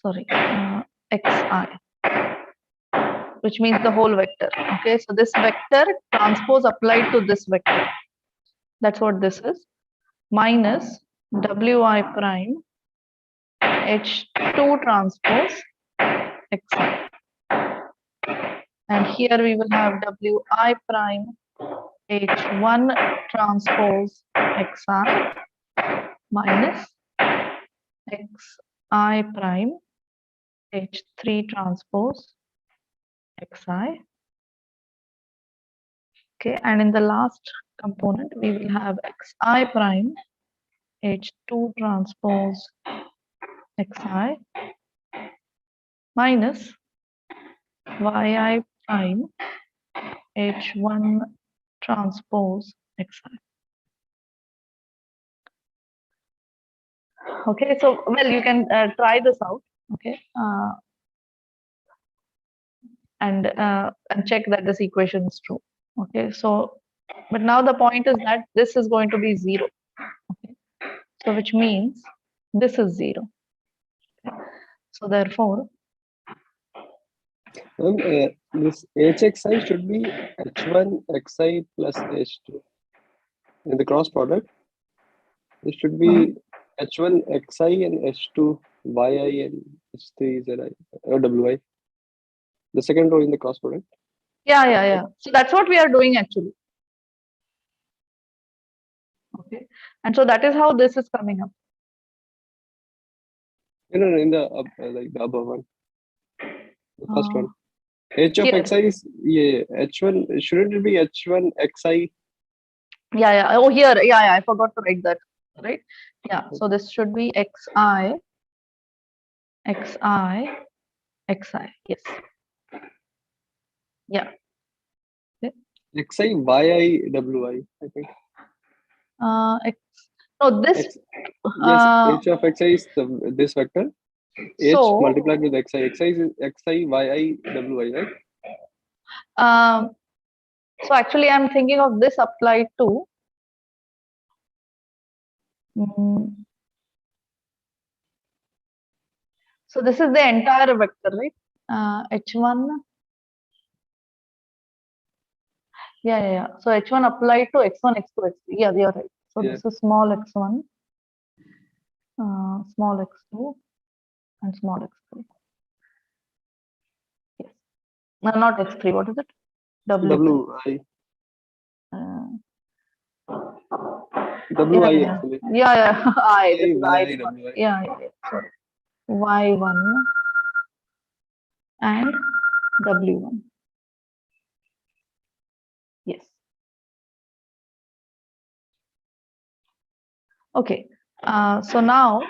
A: sorry, xi, which means the whole vector. Okay, so this vector transpose applied to this vector, that's what this is, minus wi prime h2 transpose xi, and here we will have wi prime h1 transpose xi minus xi prime h3 transpose xi. Okay, and in the last component we will have xi prime h2 transpose xi minus yi prime h1 transpose xi. Okay, so well, you can try this out. Okay, and check that this equation is true. Okay, so but now the point is that this is going to be 0. Okay, so which means this is 0. Okay. So therefore,
F: this hxi should be h1 xi plus h2 in the cross product. This should be h1 xi and h2 yi and h3 zi or wi. The second row in the cross product.
A: yeah. So that's what we are doing actually. Okay, and so that is how this is coming up.
F: No, in the like the above one, the first one. H of
A: Here.
F: xi is h1. Shouldn't it be h1 xi?
A: Yeah. Oh, here, yeah. I forgot to write that. right? Yeah, so this should be xi, xi, xi. Yes. Yeah.
F: xi, yi, wi, I think.
A: X, no, this.
F: X, yes,
A: Uh,
F: h of xi is this vector. H
A: so,
F: multiplied with xi. Xi is xi, yi, wi, right?
A: so actually, I'm thinking of this applied to. So this is the entire vector, right? H1. Yeah. So H1 applied to x1, x2, x3. Yeah, you're right. So
F: Yeah.
A: this is small x1, small x2, and small x3. Yes. No, not x3. What is it? W.
F: Wi.
A: Uh,
F: Wi
A: yeah.
F: actually.
A: Yeah. I. This is I.
F: yi, wi.
A: Yeah. Sorry. Y1 and W1. Yes. Okay. So now,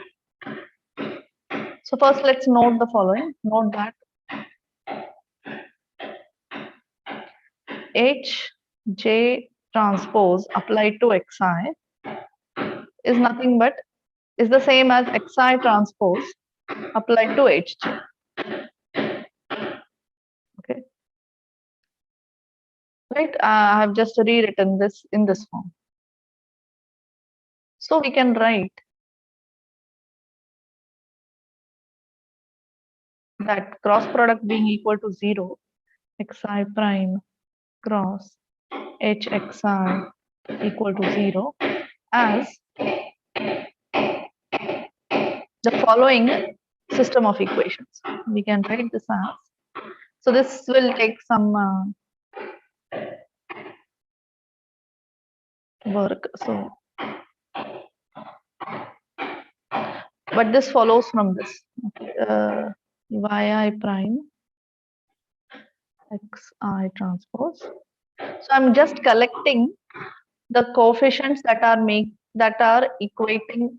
A: so first let's note the following. Note that Hj transpose applied to Xi is nothing but is the same as Xi transpose applied to Hj. Okay. Right. I have just rewritten this in this form. So we can write that cross product being equal to 0, Xi prime cross Hxi equal to 0 as the following system of equations. We can write this as, so this will take some work. So, but this follows from this. Yi prime xi transpose. So I'm just collecting the coefficients that are equating.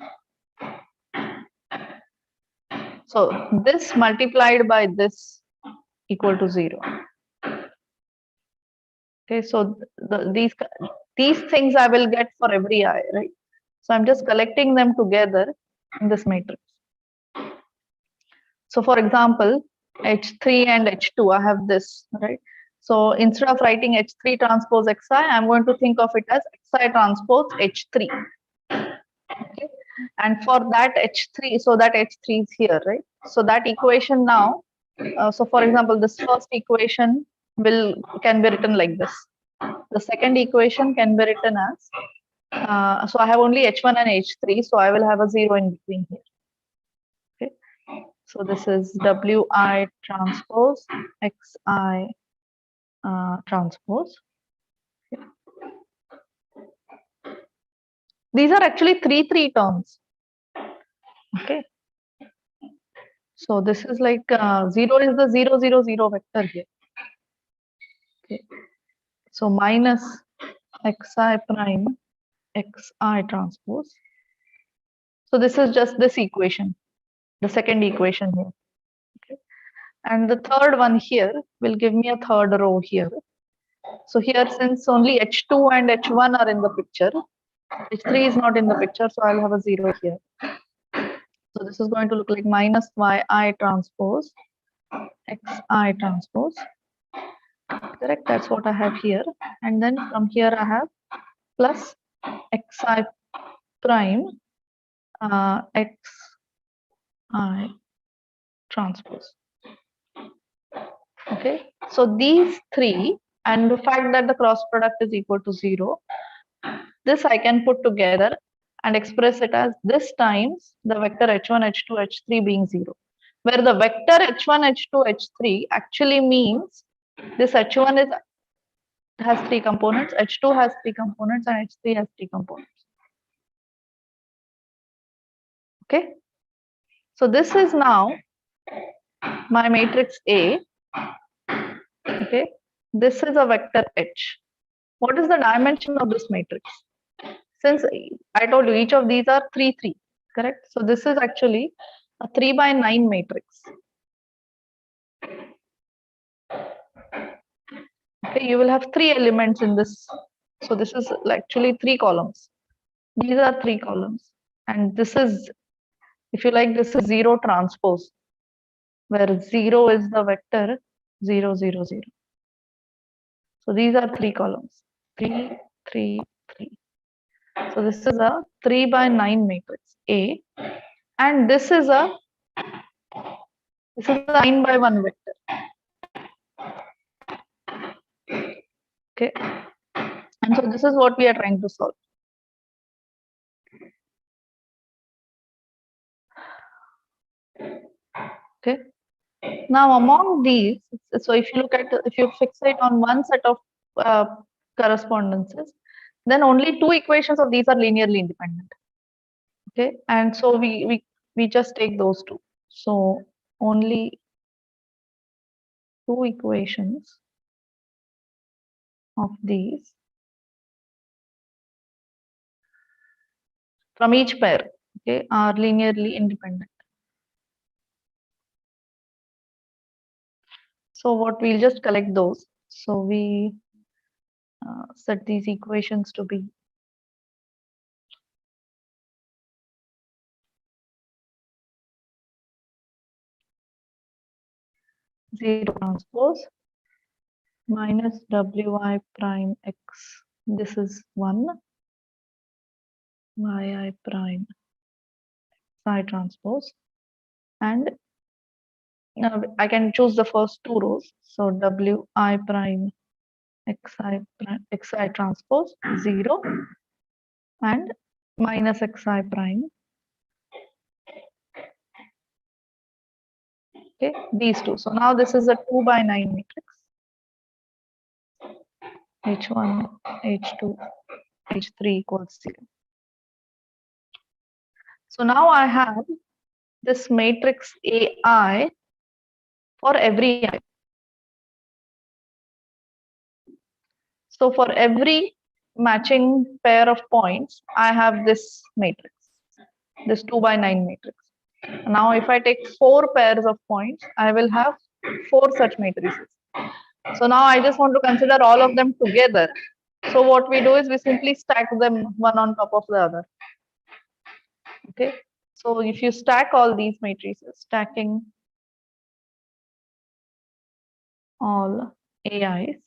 A: So this multiplied by this equal to 0. Okay, so these things I will get for every I, right? So I'm just collecting them together in this matrix. So for example, H3 and H2, I have this, right? So instead of writing H3 transpose Xi, I'm going to think of it as Xi transpose H3. Okay. And for that H3, so that H3 is here, right? So that equation now, so for example, this first equation can be written like this. The second equation can be written as, so I have only H1 and H3, so I will have a 0 in between here. Okay. So this is Wi transpose Xi transpose. Okay. These are actually three terms. Okay. So this is like 0 is the 0, 0, 0 vector here. Okay. So minus Xi prime Xi transpose. So this is just this equation, the second equation here. Okay. And the third one here will give me a third row here. So here, since only H2 and H1 are in the picture, H3 is not in the picture, so I'll have a 0 here. So this is going to look like minus Yi transpose Xi transpose. Correct, that's what I have here. And then from here I have plus Xi prime Xi transpose. Okay, so these three and the fact that the cross product is equal to 0, this I can put together and express it as this times the vector h1, h2, h3 being 0, where the vector h1, h2, h3 actually means this h1 has 3 components, h2 has 3 components, and h3 has 3 components. Okay, so this is now my matrix A. Okay, this is a vector H. What is the dimension of this matrix? since I told you each of these are 3, 3, correct? So this is actually a 3 by 9 matrix. Okay, you will have 3 elements in this. So this is actually 3 columns. These are 3 columns. And this is, if you like, this is 0 transpose, where 0 is the vector 0, 0, 0. So these are 3 columns, 3, 3, 3. So this is a 3 by 9 matrix A, and this is a 9 by 1 vector. Okay, and so this is what we are trying to solve. Okay, now among these, so if you look at, if you fixate on one set of correspondences, then only 2 equations of these are linearly independent. Okay, and so we just take those 2. So only 2 equations of these from each pair, okay, are linearly independent. So what, we'll just collect those. So we set these equations to be zero transpose minus wi prime x. This is 1 yi prime psi transpose, and now I can choose the first 2 rows. So wi prime xi transpose 0 and minus xi prime. Okay, these 2. So now this is a 2 by 9 matrix. H1, H2, H3 equals 0. So now I have this matrix AI for every I. So for every matching pair of points, I have this matrix, this 2 by 9 matrix. Now if I take 4 pairs of points, I will have 4 such matrices. So now I just want to consider all of them together. So what we do is we simply stack them one on top of the other. Okay. So if you stack all these matrices, stacking all AIs,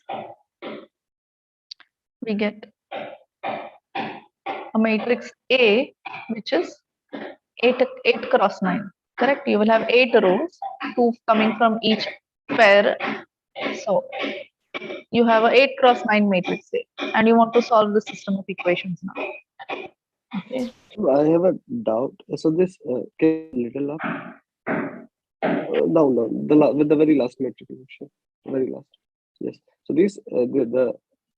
A: we get a matrix A, which is 8 cross 9. Correct? You will have 8 rows, 2 coming from each pair. So you have a 8 cross 9 matrix A, and you want to solve the system of equations now. Okay.
F: So I have a doubt. So this can little up, down, with the very last matrix, sure. Very last. Yes. So this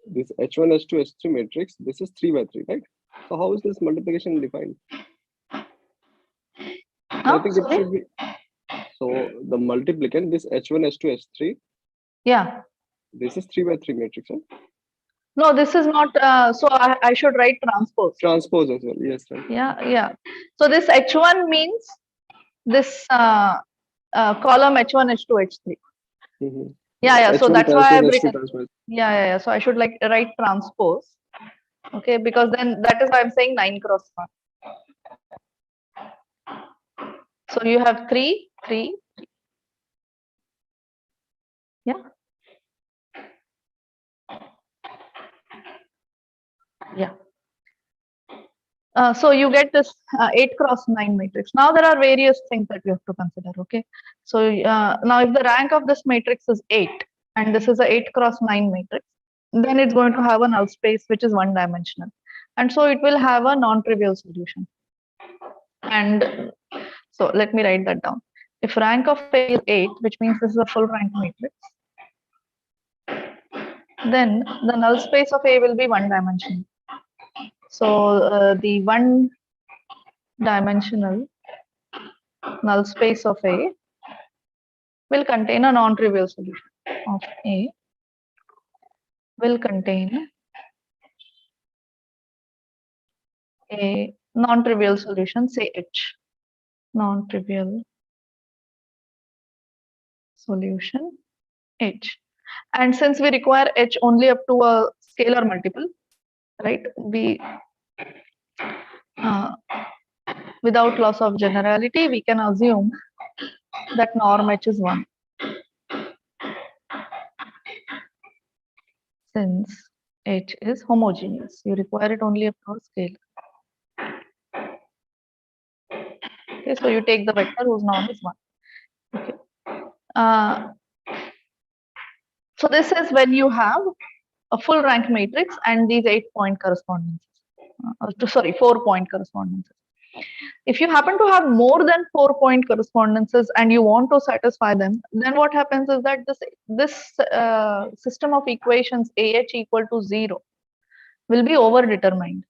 F: this H1 H2 H3 matrix. This is 3 by 3, right? So how is this multiplication defined? I think it should be. So the multiplicand, this H1 H2 H3.
A: Yeah.
F: This is 3 by 3 matrix, right?
A: No, this is not. So I should write transpose.
F: Transpose as well. Yes, right.
A: Yeah, yeah. So this H1 means this column H1, H2, H3.
F: Mm-hmm.
A: Yeah, yeah. So
F: H1
A: that's why I've
F: transpose,
A: written.
F: H2 transpose.
A: Yeah, yeah, yeah. So I should like write transpose. Okay, because then that is why I'm saying 9 cross 1. So you have 3, 3. Yeah. Yeah. So you get this 8 cross 9 matrix. Now there are various things that you have to consider. Okay. So now if the rank of this matrix is 8 and this is a 8 cross 9 matrix, then it's going to have a null space which is one dimensional. And so it will have a non-trivial solution. And so let me write that down. If rank of A is 8, which means this is a full rank matrix, then the null space of A will be one dimensional. So the one dimensional null space of A will contain a non-trivial solution of A, will contain a non-trivial solution, say H, non-trivial solution H. And since we require H only up to a scalar multiple, right? Without loss of generality, we can assume that norm H is 1. Since H is homogeneous, you require it only up to a scalar. Okay, so you take the vector whose norm is 1. Okay. So this is when you have a full rank matrix and these 8-point correspondences. Sorry, 4-point correspondences. If you happen to have more than 4-point correspondences and you want to satisfy them, then what happens is that this system of equations AH equal to 0 will be overdetermined.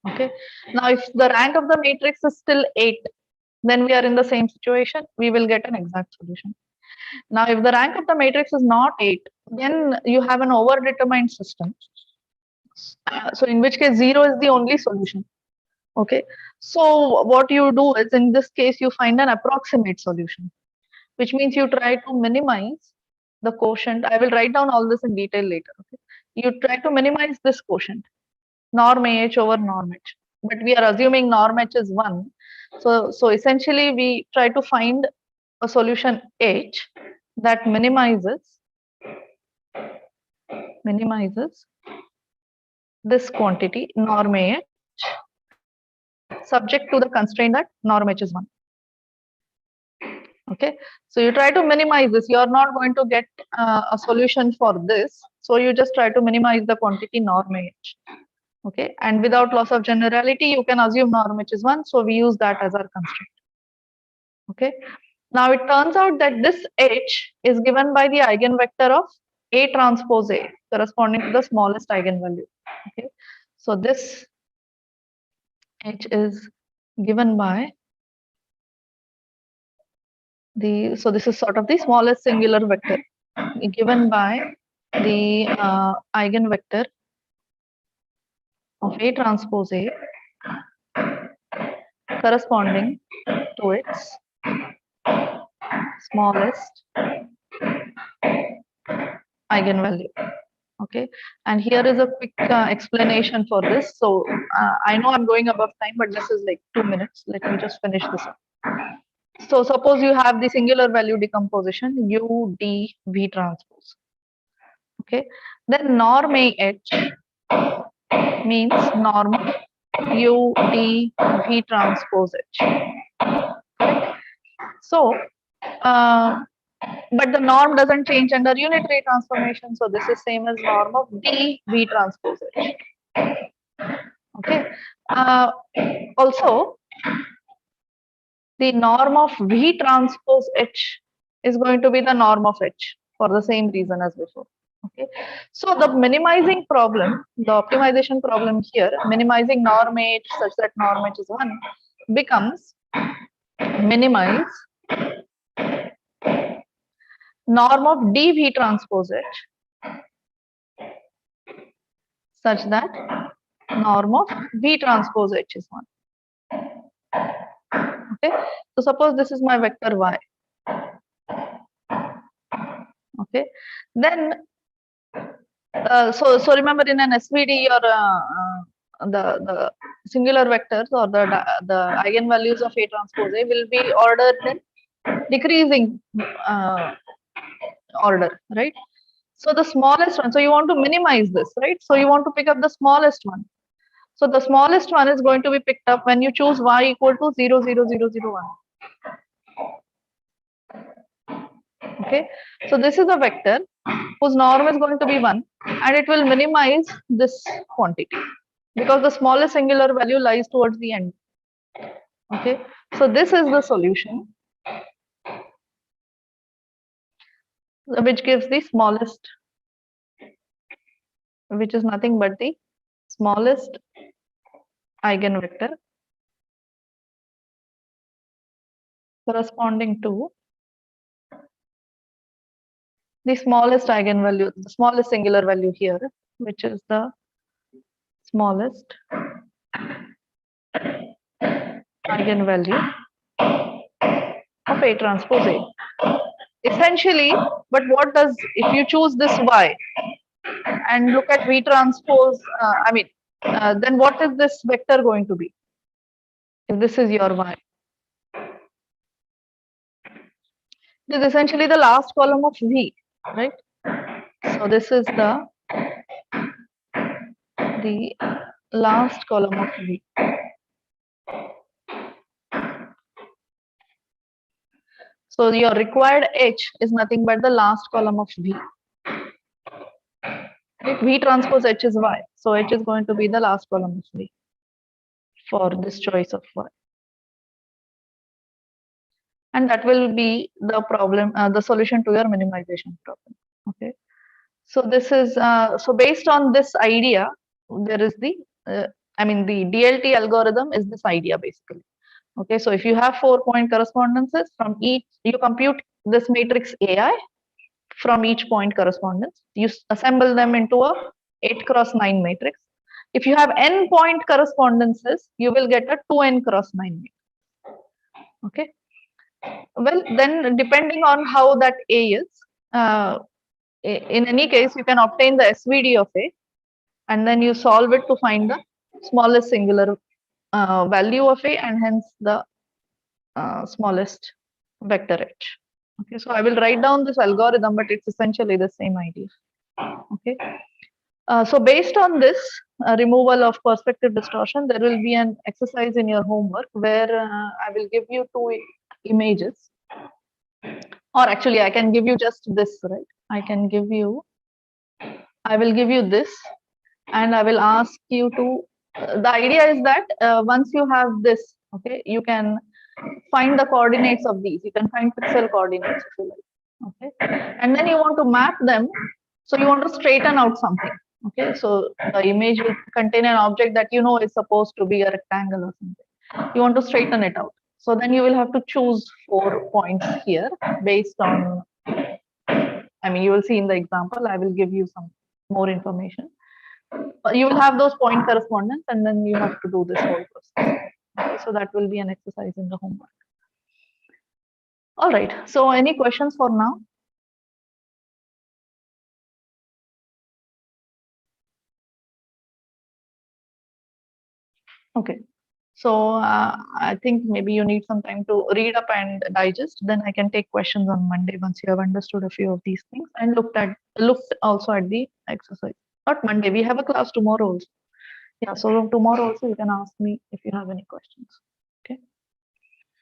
A: Okay. Now, if the rank of the matrix is still 8, then we are in the same situation. We will get an exact solution. Now, if the rank of the matrix is not 8, then you have an overdetermined system. So in which case 0 is the only solution. Okay. So what you do is, in this case, you find an approximate solution, which means you try to minimize the quotient. I will write down all this in detail later. Okay. You try to minimize this quotient, norm AH over norm H. But we are assuming norm H is 1. So essentially we try to find a solution H that minimizes this quantity norm AH, subject to the constraint that norm H is 1. Okay, so you try to minimize this. You are not going to get a solution for this, so you just try to minimize the quantity norm AH. Okay, and without loss of generality, you can assume norm H is 1, so we use that as our constraint. Okay, now it turns out that this H is given by the eigenvector of A transpose A, corresponding to the smallest eigenvalue. Okay, so this H is given by so this is sort of the smallest singular vector given by the eigenvector of A transpose A corresponding to its smallest eigenvalue. Okay, and here is a quick explanation for this. So I know I'm going above time, but this is like 2 minutes. Let me just finish this up. So suppose you have the singular value decomposition U D V transpose. Okay, then norm AH means norm U D V transpose H. So, but the norm doesn't change under unitary transformation. So this is same as norm of D V transpose H. Okay. Also, the norm of V transpose H is going to be the norm of H for the same reason as before. Okay. So the minimizing problem, the optimization problem here, minimizing norm H such that norm H is 1, becomes minimize norm of dV transpose H such that norm of V transpose H is 1. Okay, so suppose this is my vector Y. Okay, then so remember, in an SVD, or the singular vectors or the eigenvalues of A transpose A will be ordered in decreasing order, right? So the smallest one, so you want to minimize this, right? So you want to pick up the smallest one. So the smallest one is going to be picked up when you choose Y equal to 0, 0, 0, 0, 1. Okay, so this is a vector whose norm is going to be 1, and it will minimize this quantity because the smallest singular value lies towards the end. Okay, so this is the solution which gives the smallest, which is nothing but the smallest eigenvector corresponding to the smallest eigenvalue, the smallest singular value here, which is the smallest eigenvalue of A transpose A. Essentially, but what does, if you choose this Y and look at V transpose, then what is this vector going to be? If this is your Y. It is essentially the last column of V, right? So this is the last column of V. So your required H is nothing but the last column of V. Right? V transpose H is Y. So H is going to be the last column of V for this choice of Y. And that will be the problem, the solution to your minimization problem. Okay. So this is, so based on this idea, there is the, the DLT algorithm is this idea basically. Okay, so if you have 4-point correspondences from each, you compute this matrix AI from each point correspondence. You assemble them into a 8x9 matrix. If you have n point correspondences, you will get a 2n×9 matrix. Okay. Well, then depending on how that A is, in any case, you can obtain the SVD of A, and then you solve it to find the smallest singular value of A, and hence the smallest vector H. Okay, so I will write down this algorithm, but it's essentially the same idea. Okay, so based on this removal of perspective distortion, there will be an exercise in your homework where I will give you 2 images, or actually I can give you just this, right? I will give you this, and I will ask you to, the idea is that once you have this, okay, you can find the coordinates of these. You can find pixel coordinates if you like, okay, and then you want to map them. So you want to straighten out something, okay. So the image will contain an object that you know is supposed to be a rectangle or something. You want to straighten it out. So then you will have to choose 4 points here based on, you will see in the example, I will give you some more information. You will have those point correspondence, and then you have to do this whole process. Okay, so that will be an exercise in the homework. All right, so any questions for now? Okay, so I think maybe you need some time to read up and digest. Then I can take questions on Monday once you have understood a few of these things and looked also at the exercise. Not Monday, we have a class tomorrow also. Yeah, so tomorrow also you can ask me if you have any questions.